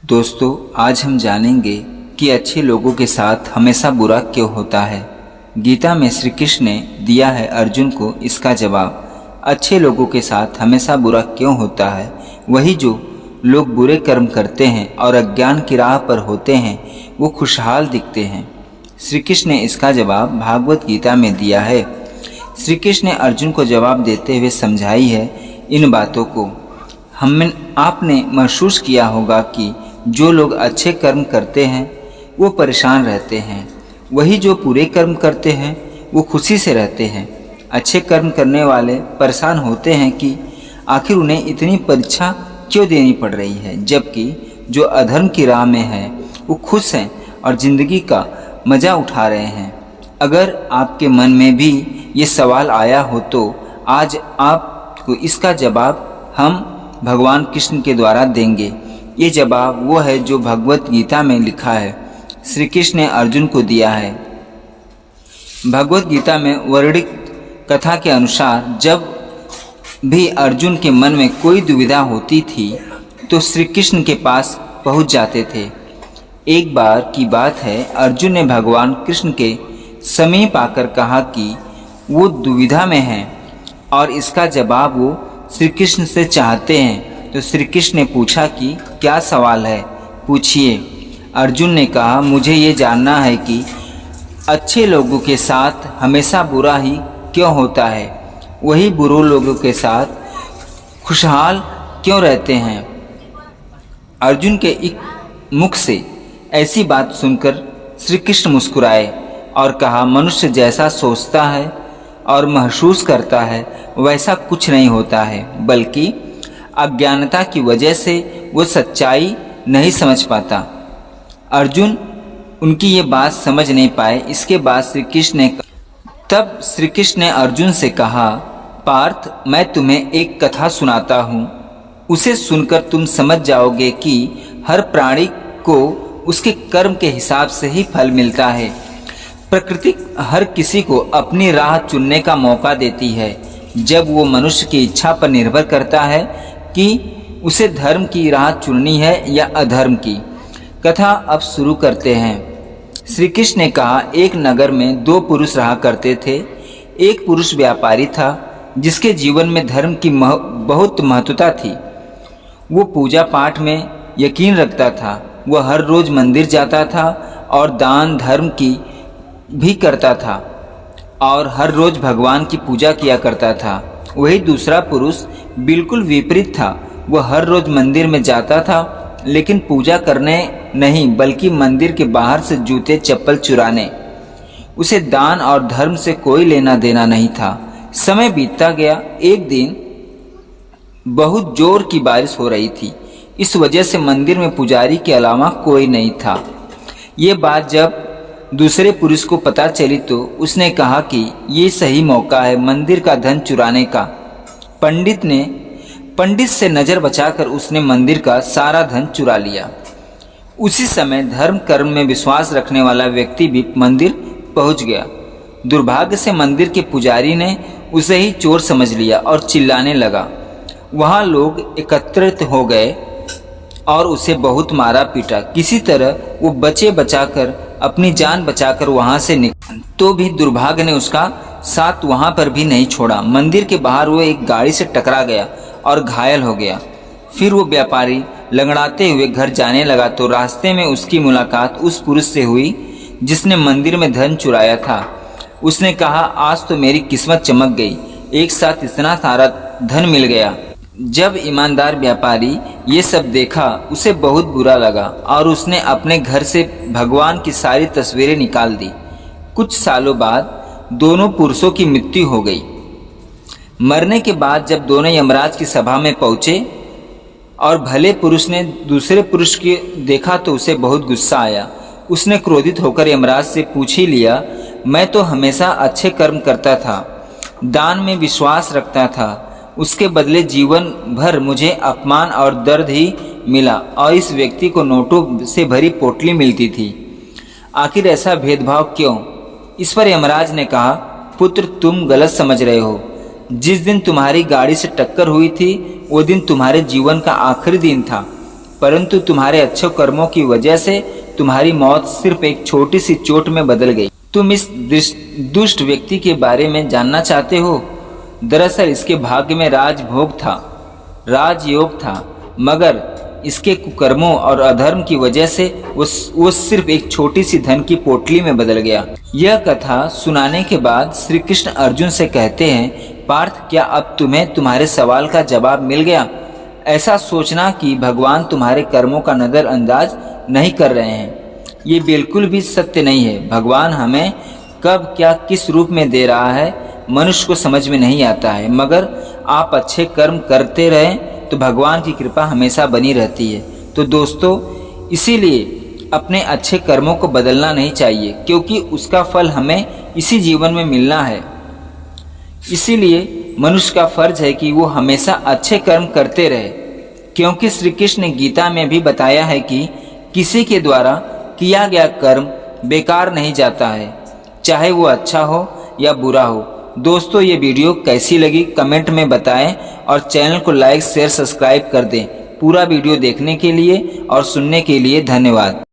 दोस्तों, आज हम जानेंगे कि अच्छे लोगों के साथ हमेशा बुरा क्यों होता है। गीता में श्री कृष्ण ने दिया है अर्जुन को इसका जवाब। अच्छे लोगों के साथ हमेशा बुरा क्यों होता है? वही जो लोग बुरे कर्म करते हैं और अज्ञान की राह पर होते हैं वो खुशहाल दिखते हैं। श्री कृष्ण ने इसका जवाब भागवत गीता में दिया है। श्री कृष्ण ने अर्जुन को जवाब देते हुए समझाई है इन बातों को। आपने महसूस किया होगा कि जो लोग अच्छे कर्म करते हैं वो परेशान रहते हैं, वही जो बुरे कर्म करते हैं वो खुशी से रहते हैं। अच्छे कर्म करने वाले परेशान होते हैं कि आखिर उन्हें इतनी परीक्षा क्यों देनी पड़ रही है, जबकि जो अधर्म की राह में है वो खुश हैं और ज़िंदगी का मज़ा उठा रहे हैं। अगर आपके मन में भी ये सवाल आया हो तो आज आपको इसका जवाब हम भगवान कृष्ण के द्वारा देंगे। ये जवाब वो है जो भगवत गीता में लिखा है, श्री कृष्ण ने अर्जुन को दिया है। भगवत गीता में वर्णित कथा के अनुसार जब भी अर्जुन के मन में कोई दुविधा होती थी तो श्री कृष्ण के पास पहुंच जाते थे। एक बार की बात है, अर्जुन ने भगवान कृष्ण के समीप आकर कहा कि वो दुविधा में हैं और इसका जवाब वो श्री कृष्ण से चाहते हैं। तो श्री कृष्ण ने पूछा कि क्या सवाल है, पूछिए। अर्जुन ने कहा, मुझे ये जानना है कि अच्छे लोगों के साथ हमेशा बुरा ही क्यों होता है, वही बुरे लोगों के साथ खुशहाल क्यों रहते हैं। अर्जुन के एक मुख से ऐसी बात सुनकर श्री कृष्ण मुस्कुराए और कहा, मनुष्य जैसा सोचता है और महसूस करता है वैसा कुछ नहीं होता है, बल्कि अज्ञानता की वजह से वो सच्चाई नहीं समझ पाता। अर्जुन उनकी ये बात समझ नहीं पाए। इसके बाद तब श्री कृष्ण ने अर्जुन से कहा, पार्थ, मैं तुम्हें एक कथा सुनाता हूँ, उसे सुनकर तुम समझ जाओगे कि हर प्राणी को उसके कर्म के हिसाब से ही फल मिलता है। प्रकृति हर किसी को अपनी राह चुनने का मौका देती है, जब वो मनुष्य की इच्छा पर निर्भर करता है कि उसे धर्म की राह चुननी है या अधर्म की। कथा अब शुरू करते हैं। श्री कृष्ण ने कहा, एक नगर में दो पुरुष रहा करते थे। एक पुरुष व्यापारी था जिसके जीवन में धर्म की बहुत महत्वता थी। वो पूजा पाठ में यकीन रखता था। वह हर रोज मंदिर जाता था और दान धर्म की भी करता था और हर रोज भगवान की पूजा किया करता था। वही दूसरा पुरुष बिल्कुल विपरीत था। वह हर रोज मंदिर में जाता था, लेकिन पूजा करने नहीं बल्कि मंदिर के बाहर से जूते चप्पल चुराने। उसे दान और धर्म से कोई लेना देना नहीं था। समय बीतता गया। एक दिन बहुत जोर की बारिश हो रही थी। इस वजह से मंदिर में पुजारी के अलावा कोई नहीं था। ये बात जब दूसरे पुरुष को पता चली तो उसने कहा कि ये सही मौका है मंदिर का धन चुराने का। पंडित से नज़र बचाकर उसने मंदिर का सारा धन चुरा लिया। उसी समय धर्म कर्म में विश्वास रखने वाला व्यक्ति भी मंदिर पहुंच गया। दुर्भाग्य से मंदिर के पुजारी ने उसे ही चोर समझ लिया और चिल्लाने लगा। वहाँ लोग एकत्रित हो गए और उसे बहुत मारा पीटा। किसी तरह वो बचाकर अपनी जान बचाकर वहां से निकला, तो भी दुर्भाग्य ने उसका साथ वहां पर भी नहीं छोड़ा। मंदिर के बाहर वो एक गाड़ी से टकरा गया और घायल हो गया। फिर वो व्यापारी लंगड़ाते हुए घर जाने लगा तो रास्ते में उसकी मुलाकात उस पुरुष से हुई जिसने मंदिर में धन चुराया था। उसने कहा, आज तो मेरी किस्मत चमक गई, एक साथ इतना सारा धन मिल गया। जब ईमानदार व्यापारी ये सब देखा उसे बहुत बुरा लगा और उसने अपने घर से भगवान की सारी तस्वीरें निकाल दी। कुछ सालों बाद दोनों पुरुषों की मृत्यु हो गई। मरने के बाद जब दोनों यमराज की सभा में पहुंचे और भले पुरुष ने दूसरे पुरुष को देखा तो उसे बहुत गुस्सा आया। उसने क्रोधित होकर यमराज से पूछ ही लिया, मैं तो हमेशा अच्छे कर्म करता था, दान में विश्वास रखता था, उसके बदले जीवन भर मुझे अपमान और दर्द ही मिला और इस व्यक्ति को नोटों से भरी पोटली मिलती थी। आखिर ऐसा भेदभाव क्यों? इस पर यमराज ने कहा, पुत्र, तुम गलत समझ रहे हो। जिस दिन तुम्हारी गाड़ी से टक्कर हुई थी वो दिन तुम्हारे जीवन का आखिरी दिन था, परंतु तुम्हारे अच्छे कर्मों की वजह से तुम्हारी मौत सिर्फ एक छोटी सी चोट में बदल गई। तुम इस दुष्ट व्यक्ति के बारे में जानना चाहते हो? दरअसल इसके भाग्य में राजभोग था, राजयोग था, मगर इसके कुकर्मों और अधर्म की वजह से वो सिर्फ एक छोटी सी धन की पोटली में बदल गया। यह कथा सुनाने के बाद श्री कृष्ण अर्जुन से कहते हैं, पार्थ, क्या अब तुम्हें तुम्हारे सवाल का जवाब मिल गया? ऐसा सोचना कि भगवान तुम्हारे कर्मों का नजरअंदाज नहीं कर रहे हैं, ये बिल्कुल भी सत्य नहीं है। भगवान हमें कब क्या किस रूप में दे रहा है मनुष्य को समझ में नहीं आता है, मगर आप अच्छे कर्म करते रहें तो भगवान की कृपा हमेशा बनी रहती है। तो दोस्तों, इसीलिए अपने अच्छे कर्मों को बदलना नहीं चाहिए, क्योंकि उसका फल हमें इसी जीवन में मिलना है। इसीलिए मनुष्य का फर्ज है कि वो हमेशा अच्छे कर्म करते रहे, क्योंकि श्री कृष्ण ने गीता में भी बताया है कि किसी के द्वारा किया गया कर्म बेकार नहीं जाता है, चाहे वो अच्छा हो या बुरा हो। दोस्तों, ये वीडियो कैसी लगी कमेंट में बताएं और चैनल को लाइक शेयर सब्सक्राइब कर दें। पूरा वीडियो देखने के लिए और सुनने के लिए धन्यवाद।